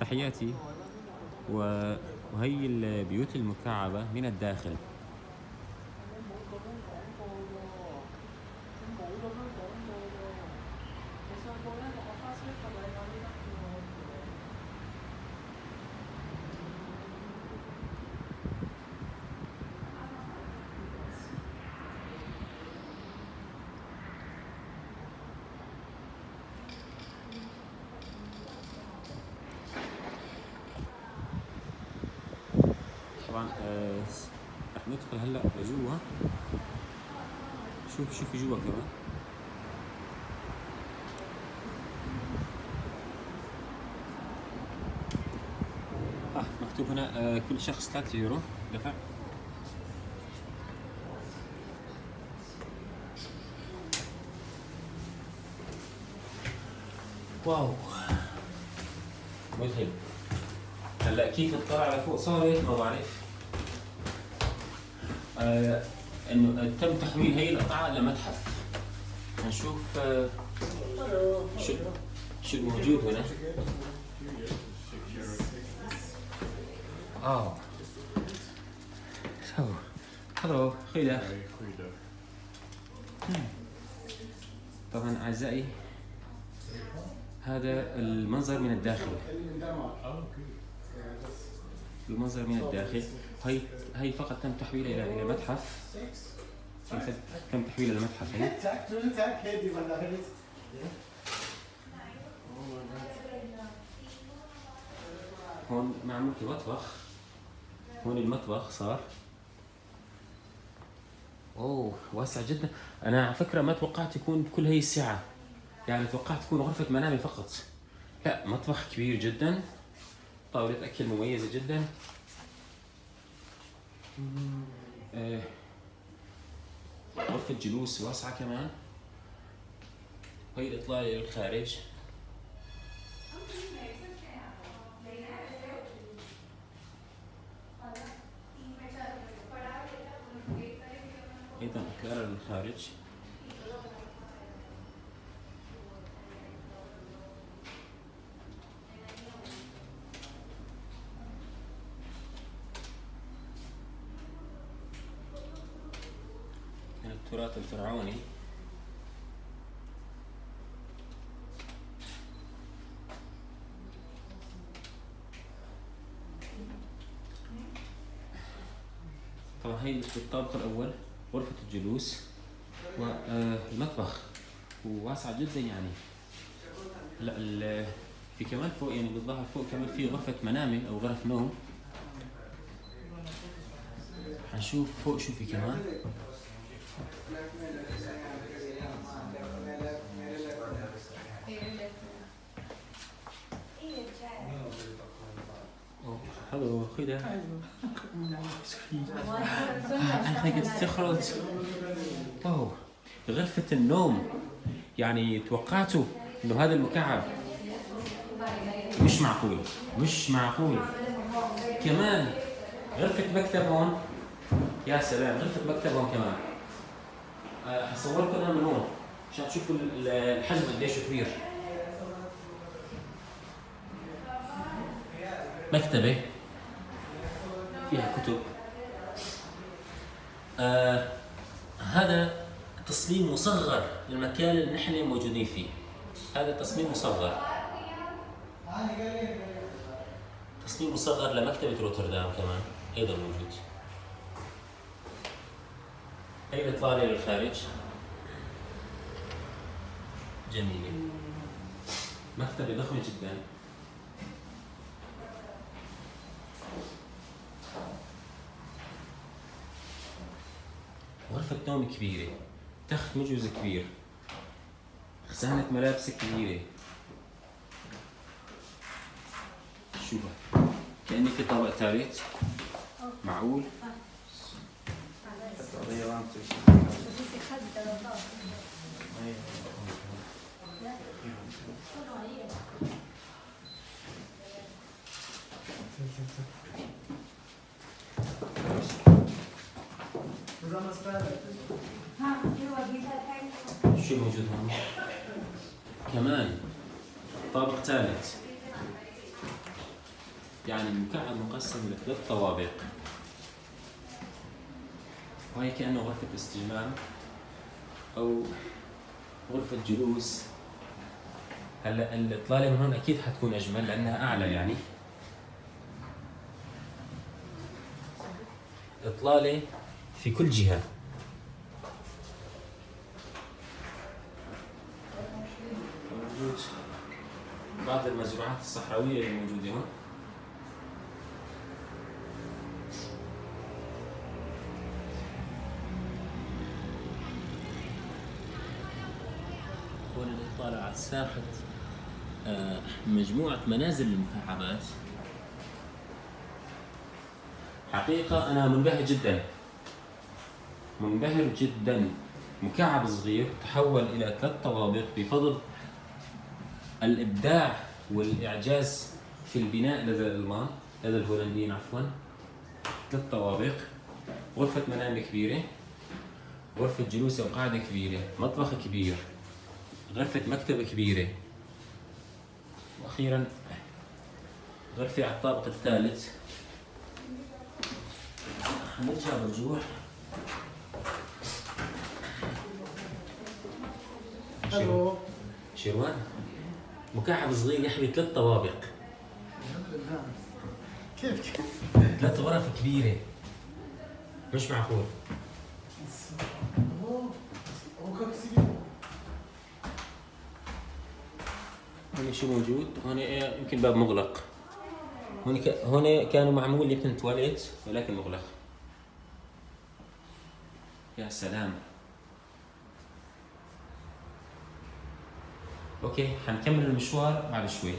تحياتي. وهي البيوت المكعبة من الداخل. طبعا رح ندخل هلا لجوا. شوفي جوا كمان. مكتوب هنا كل شخص 3 يورو دفع. واو مذهل. هلا كيف اطلع لفوق صارت ما بعرف. انه تم تحويل هي القطعة لمتحف. هنشوف شو الموجود هنا. هلو خيدا. طبعا اعزائي هذا المنظر من الداخل. المنظر من الداخل. هي فقط تم تحويلها الى متحف. تم تحويلها الى متحف. هون معمول مطبخ. هون المطبخ صار. واسع جدا. انا على فكره ما توقعت يكون بكل هي السعه. يعني توقعت تكون غرفه منامي فقط. لا، مطبخ كبير جدا. طاوله اكل مميزه جدا. غرفه جلوس واسعه كمان. هي الاطلاله للخارج. ايضا اطلاله للخارج. من التراث الفرعوني. طبعا هي الطابق الاول غرفة الجلوس والمطبخ. وواسعة جدا يعني. هلا في كمان فوق، يعني بالظاهر فوق كمان في غرفة منامل او غرف نوم. حنشوف فوق شو في كمان. هلو خيدا. أنا قد استخرجت. واو، غرفة النوم. يعني توقعتوا إنه هذا المكعب. مش معقول. كمان غرفة مكتب هون. يا سلام، غرفة مكتب هون كمان. حصوركم أنا من هون عشان تشوفوا الحجم قديش كبير. مكتبة فيها كتب. هذا تصميم مصغر للمكان اللي نحن موجودين فيه. هذا تصميم مصغر. تصميم مصغر لمكتبة روتردام كمان أيضا موجود. هي الإطلالة للخارج. جميلة. مكتبة ضخمة جدا. غرفة نوم كبيرة. تخت مجوز كبير. خزانة ملابس كبيرة. شوفها كأني في طابق ثالث. معقول؟ شو موجود هون؟ كمان طابق ثالث. يعني المكعب مقسم لثلاث طوابق، وهي كأنه غرفة استجمام أو غرفة جلوس. هلا الإطلالة من هون أكيد حتكون أجمل لأنها أعلى، يعني إطلالة في كل جهة. موجود بعض المزروعات الصحراوية الموجودة هون. هون الإطلالة على ساحة مجموعة منازل المكعبات. حقيقة أنا منبهر جدا، منبهر جدا. مكعب صغير تحول إلى 3 طوابق بفضل الإبداع والإعجاز في البناء لدى الألمان، لدى الهولنديين عفوا. 3 طوابق، غرفة منام كبيرة، غرفة جلوس أو قاعدة كبيرة، مطبخ كبير، غرفة مكتب كبيرة، وأخيرا غرفة على الطابق الثالث. حنرجع برجوع. الو شيروان، مكعب صغير يحوي 3 طوابق، كيف 3 غرف كبيرة، مش معقول. هون شو موجود؟ هون يمكن باب مغلق. هون كانوا معمول يمكن تواليت ولكن مغلق. يا سلام. اوكي، حنكمل المشوار بعد شوي.